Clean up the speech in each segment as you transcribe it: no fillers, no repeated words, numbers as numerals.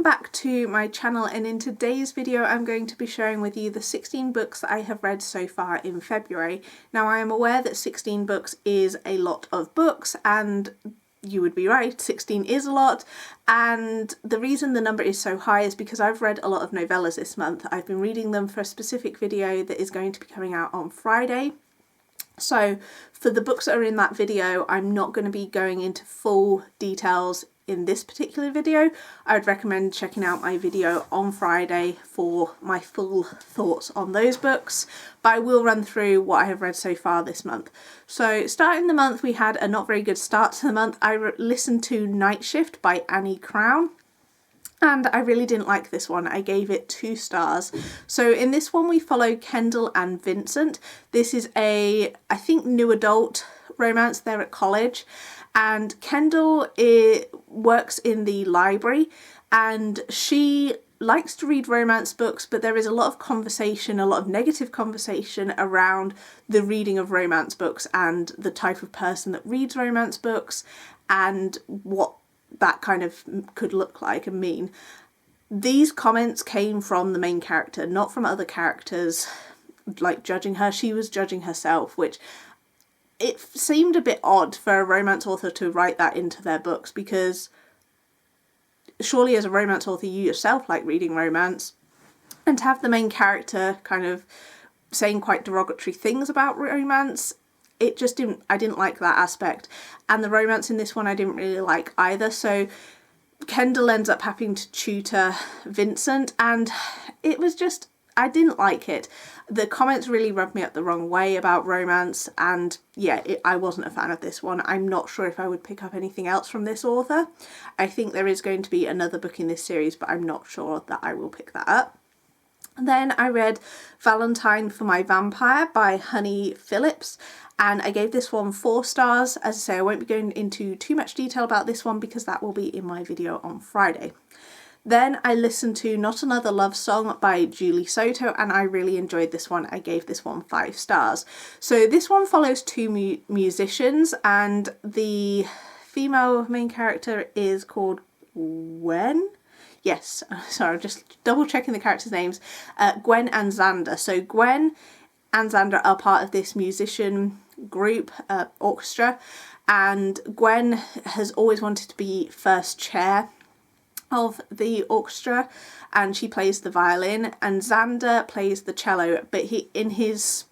back to my channel, and in today's video I'm going to be sharing with you the 16 books that I have read so far in February. Now I am aware that 16 books is a lot of books, and you would be right, 16 is a lot, and the reason the number is so high is because I've read a lot of novellas this month. I've been reading them for a specific video that is going to be coming out on Friday. So for the books that are in that video, I'm not going to be going into full details in this particular video. I would recommend checking out my video on Friday for my full thoughts on those books, but I will run through what I have read so far this month. So starting the month, we had a not very good start to the month. I listened to Night Shift by Annie Crown, and I really didn't like this one. I gave it 2 stars. So in this one we follow Kendall and Vincent. This is I think new adult romance. They're at college, and Kendall works in the library, and she likes to read romance books, but there is a lot of conversation, a lot of negative conversation around the reading of romance books and the type of person that reads romance books and what that kind of could look like and mean. These comments came from the main character, not from other characters, like judging her. She was judging herself, which it seemed a bit odd for a romance author to write that into their books, because surely as a romance author you yourself like reading romance, and to have the main character kind of saying quite derogatory things about romance, it just I didn't like that aspect. And the romance in this one I didn't really like either. So Kendall ends up having to tutor Vincent, and it was just, I didn't like it. The comments really rubbed me up the wrong way about romance, and yeah, I wasn't a fan of this one. I'm not sure if I would pick up anything else from this author. I think there is going to be another book in this series, but I'm not sure that I will pick that up. Then I read Valentine for My Vampire by Honey Phillips, and I gave this one 4 stars. As I say, I won't be going into too much detail about this one because that will be in my video on Friday. Then I listened to Not Another Love Song by Julie Soto, and I really enjoyed this one. I gave this one 5 stars. So this one follows 2 musicians, and the female main character is called Gwen. Yes, sorry, I'm just double checking the characters' names. Gwen and Xander. So Gwen and Xander are part of this musician group, orchestra, and Gwen has always wanted to be first chair of the orchestra, and she plays the violin, and Xander plays the cello, but he, in his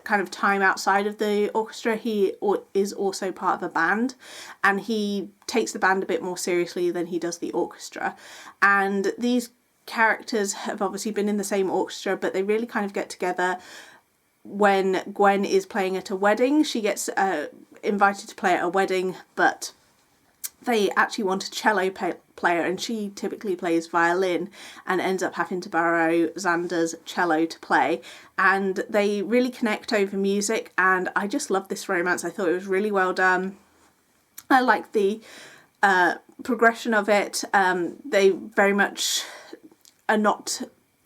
kind of time outside of the orchestra, he is also part of a band, and he takes the band a bit more seriously than he does the orchestra. And these characters have obviously been in the same orchestra, but they really kind of get together when Gwen is playing at a wedding. She gets invited to play at a wedding, but they actually want a cello player, and she typically plays violin and ends up having to borrow Xander's cello to play, and they really connect over music, and I just love this romance. I thought it was really well done. I like the progression of it. They very much are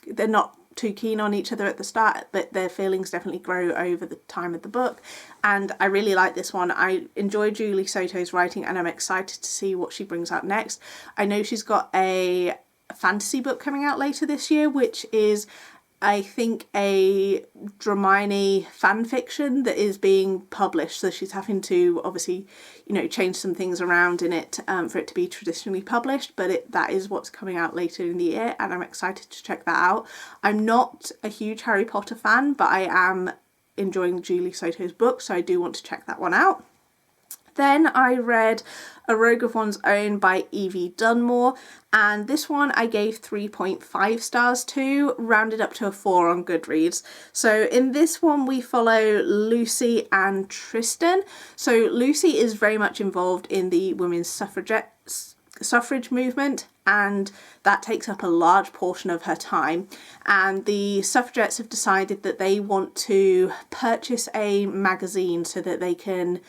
they're not too keen on each other at the start, but their feelings definitely grow over the time of the book, and I really like this one. I enjoy Julie Soto's writing, and I'm excited to see what she brings out next. I know she's got a fantasy book coming out later this year, which is, I think, a Dramini fan fiction that is being published, so she's having to obviously, you know, change some things around in it for it to be traditionally published, but that is what's coming out later in the year, and I'm excited to check that out. I'm not a huge Harry Potter fan, but I am enjoying Julie Soto's book, so I do want to check that one out. Then I read A Rogue of One's Own by Evie Dunmore, and this one I gave 3.5 stars to, rounded up to a 4 on Goodreads. So in this one we follow Lucy and Tristan. So Lucy is very much involved in the women's suffrage movement, and that takes up a large portion of her time, and the suffragettes have decided that they want to purchase a magazine so that they can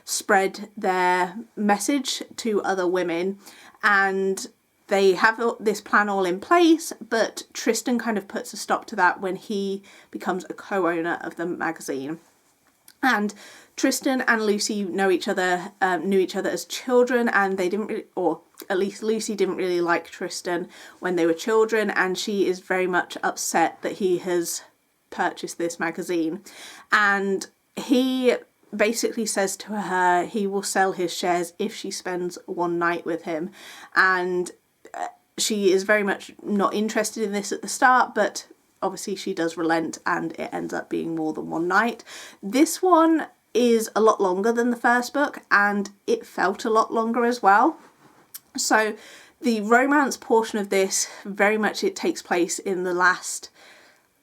spread their message to other women, and they have this plan all in place, but Tristan kind of puts a stop to that when he becomes a co-owner of the magazine. And Tristan and Lucy knew each other as children, and they didn't really, or at least Lucy didn't really like Tristan when they were children, and she is very much upset that he has purchased this magazine. And he basically says to her he will sell his shares if she spends one night with him, and she is very much not interested in this at the start, but obviously she does relent and it ends up being more than one night. This one is a lot longer than the first book, and it felt a lot longer as well. So the romance portion of this, very much it takes place in the last,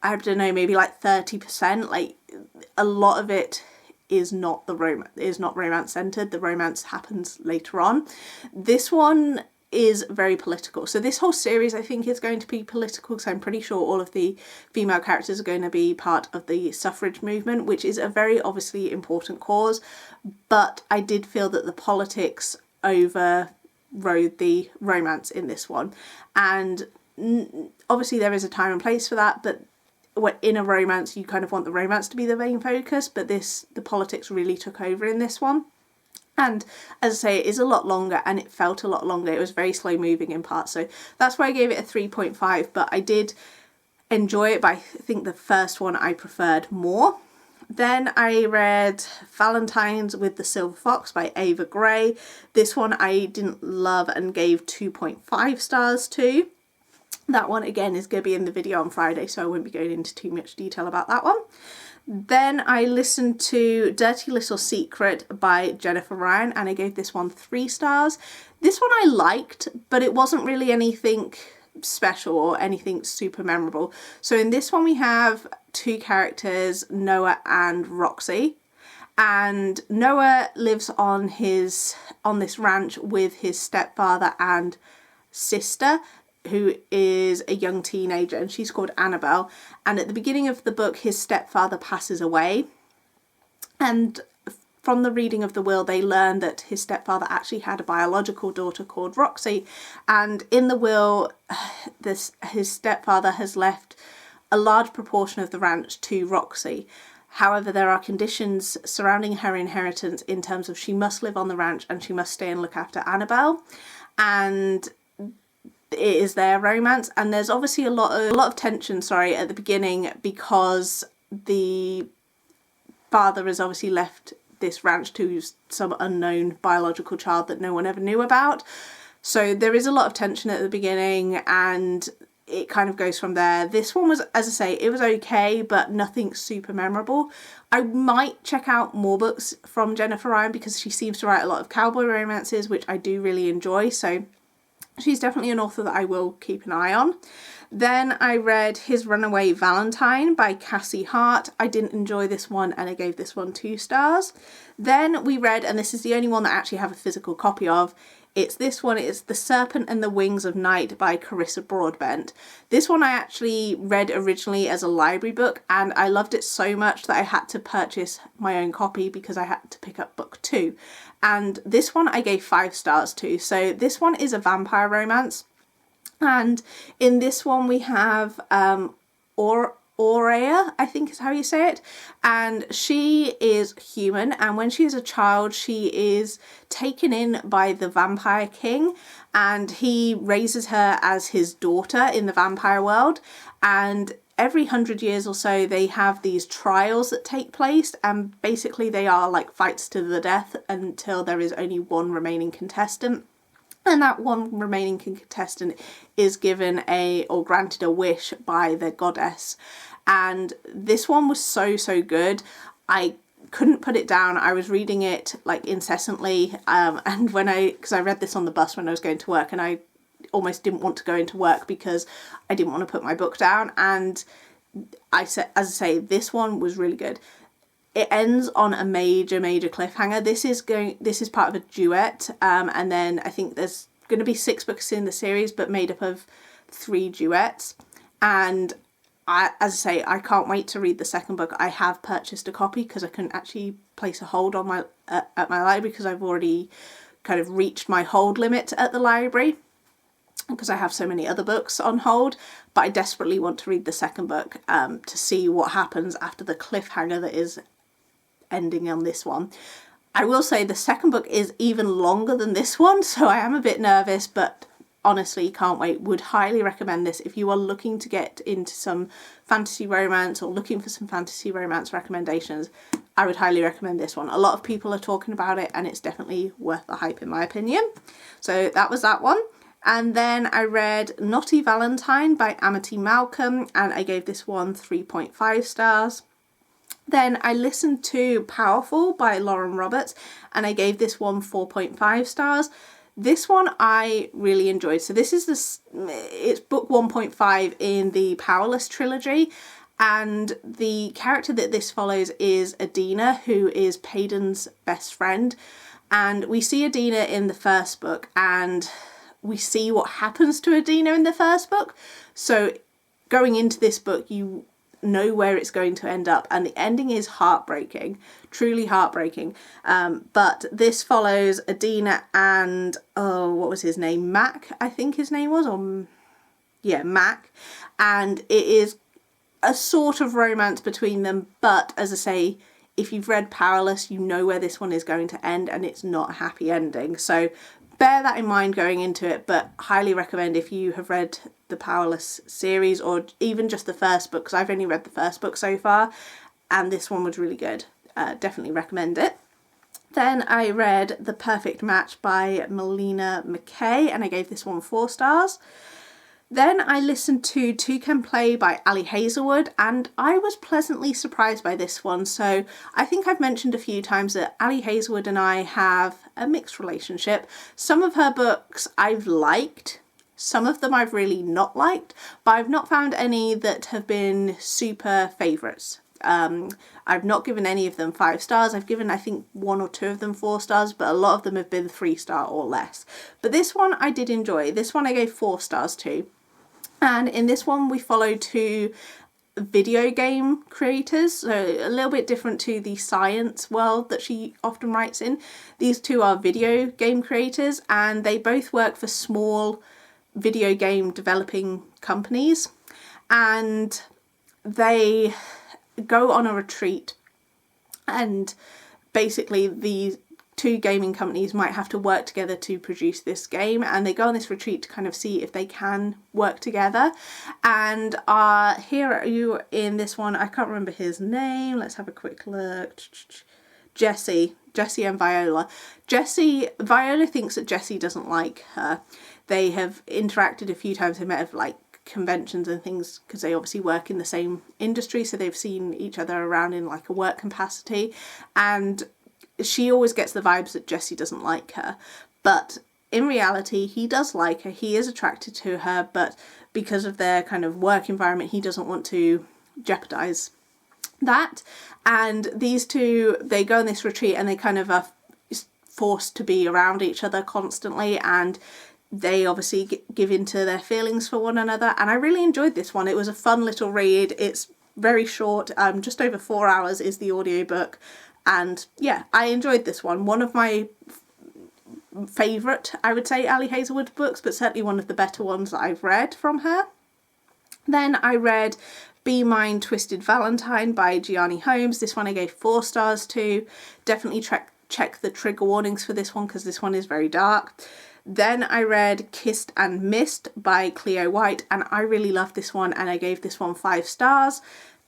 I don't know, maybe like 30%. Like a lot of it is not romance centered. The romance happens later on. This one is very political. So this whole series I think is going to be political, because I'm pretty sure all of the female characters are going to be part of the suffrage movement, which is a very obviously important cause, but I did feel that the politics overrode the romance in this one. And obviously there is a time and place for that, but in a romance you kind of want the romance to be the main focus, but the politics really took over in this one. And as I say, it is a lot longer, and it felt a lot longer. It was very slow moving in parts, so that's why I gave it a 3.5, but I did enjoy it, but I think the first one I preferred more. Then I read Valentine's with the Silver Fox by Ava Gray. This one I didn't love and gave 2.5 stars to. That one again is going to be in the video on Friday, so I won't be going into too much detail about that one. Then I listened to Dirty Little Secret by Jennifer Ryan, and I gave this one 3 stars. This one I liked, but it wasn't really anything special or anything super memorable. So in this one we have 2 characters, Noah and Roxy. And Noah lives on this ranch with his stepfather and sister, who is a young teenager, and she's called Annabelle. And at the beginning of the book his stepfather passes away, and from the reading of the will they learn that his stepfather actually had a biological daughter called Roxy, and in the will his stepfather has left a large proportion of the ranch to Roxy. However, there are conditions surrounding her inheritance in terms of she must live on the ranch and she must stay and look after Annabelle, and it is their romance. And there's obviously a lot of tension at the beginning, because the father has obviously left this ranch to some unknown biological child that no one ever knew about. So there is a lot of tension at the beginning, and it kind of goes from there. This one was, as I say, it was okay, but nothing super memorable. I might check out more books from Jennifer Ryan, because she seems to write a lot of cowboy romances, which I do really enjoy. So she's definitely an author that I will keep an eye on. Then I read His Runaway Valentine by Cassie Hart. I didn't enjoy this one, and I gave this one 2 stars. Then we read, and this is the only one that I actually have a physical copy of, it's this one, it's The Serpent and the Wings of Night by Carissa Broadbent. This one I actually read originally as a library book, and I loved it so much that I had to purchase my own copy because I had to pick up book 2. And this one I gave 5 stars to. So this one is a vampire romance, and in this one we have Aurea, I think is how you say it, and she is human, and when she is a child she is taken in by the vampire king, and he raises her as his daughter in the vampire world. And every 100 years or so they have these trials that take place, and basically they are like fights to the death until there is only one remaining contestant. And that one remaining contestant is given or granted a wish by the goddess. And this one was so good. I couldn't put it down. I was reading it like incessantly, and because I read this on the bus when I was going to work, and I almost didn't want to go into work because I didn't want to put my book down. And as I say, this one was really good. It ends on a major cliffhanger. This is part of a duet, and then I think there's going to be 6 books in the series, but made up of 3 duets. And as I say, I can't wait to read the second book. I have purchased a copy because I couldn't actually place a hold on at my library, because I've already kind of reached my hold limit at the library, because I have so many other books on hold. But I desperately want to read the second book to see what happens after the cliffhanger that is ending on this one. I will say the second book is even longer than this one, so I am a bit nervous, but honestly, can't wait. Would highly recommend this if you are looking to get into some fantasy romance or looking for some fantasy romance recommendations. I would highly recommend this one. A lot of people are talking about it and it's definitely worth the hype in my opinion. So that was that one. And then I read Naughty Valentine by Amity Malcolm and I gave this one 3.5 stars. Then I listened to Powerful by Lauren Roberts and I gave this one 4.5 stars. This one I really enjoyed. So this is it's book 1.5 in the Powerless trilogy, and the character that this follows is Adina, who is Payden's best friend. And we see Adina in the first book and we see what happens to Adina in the first book. So going into this book, you know where it's going to end up, and the ending is heartbreaking, truly heartbreaking. But this follows Adina and what was his name, Mac, I think his name was, or yeah, Mac, and it is a sort of romance between them. But as I say, if you've read Powerless, you know where this one is going to end, and it's not a happy ending. So bear that in mind going into it, but highly recommend if you have read the Powerless series or even just the first book, because I've only read the first book so far and this one was really good. Definitely recommend it. Then I read The Perfect Match by Melina McKay and I gave this one 4 stars. Then I listened to Two Can Play by Ali Hazelwood and I was pleasantly surprised by this one. So I think I've mentioned a few times that Ali Hazelwood and I have a mixed relationship. Some of her books I've liked, some of them I've really not liked, but I've not found any that have been super favourites. I've not given any of them 5 stars. I've given I think 1 or 2 of them 4 stars, but a lot of them have been 3-star or less. But this one I did enjoy. This one I gave 4 stars to. And in this one we follow 2 video game creators, so a little bit different to the science world that she often writes in. These 2 are video game creators and they both work for small video game developing companies, and they go on a retreat, and basically these 2 gaming companies might have to work together to produce this game, and they go on this retreat to kind of see if they can work together. And our hero in this one, I can't remember his name, let's have a quick look. Jesse and Viola. Viola thinks that Jesse doesn't like her. They have interacted a few times, they met at like conventions and things because they obviously work in the same industry, so they've seen each other around in like a work capacity, and she always gets the vibes that Jesse doesn't like her. But in reality he does like her, he is attracted to her, but because of their kind of work environment he doesn't want to jeopardize that. And these 2, they go on this retreat and they kind of are forced to be around each other constantly, and they obviously give into their feelings for one another. And I really enjoyed this one. It was a fun little read. It's very short, just over 4 hours is the audiobook, and yeah, I enjoyed this one. One of my favourite, I would say, Ali Hazelwood books, but certainly one of the better ones that I've read from her. Then I read Be Mine Twisted Valentine by Gianni Holmes. This one I gave 4 stars to. Definitely check the trigger warnings for this one because this one is very dark. Then I read Kissed and Missed by Cleo White and I really loved this one and I gave this one 5 stars.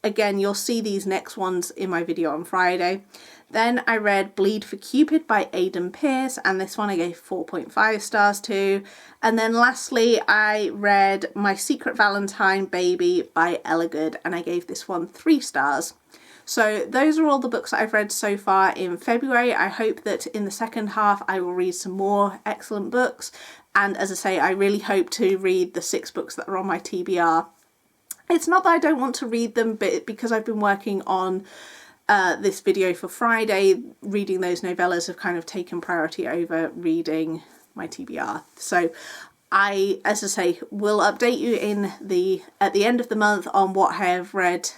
Again, you'll see these next ones in my video on Friday. Then I read Bleed for Cupid by Aidan Pierce and this one I gave 4.5 stars to. And then lastly I read My Secret Valentine Baby by Ella Good and I gave this one 3 stars. So those are all the books that I've read so far in February. I hope that in the second half I will read some more excellent books, and as I say, I really hope to read the 6 books that are on my TBR. It's not that I don't want to read them, but because I've been working on this video for Friday, reading those novellas have kind of taken priority over reading my TBR. So I, as I say, will update you at the end of the month on what I have read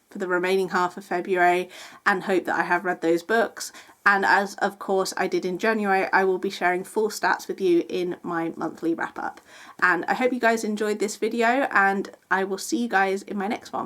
for the remaining half of February and hope that I have read those books. And as of course I did in January, I will be sharing full stats with you in my monthly wrap up. And I hope you guys enjoyed this video and I will see you guys in my next one.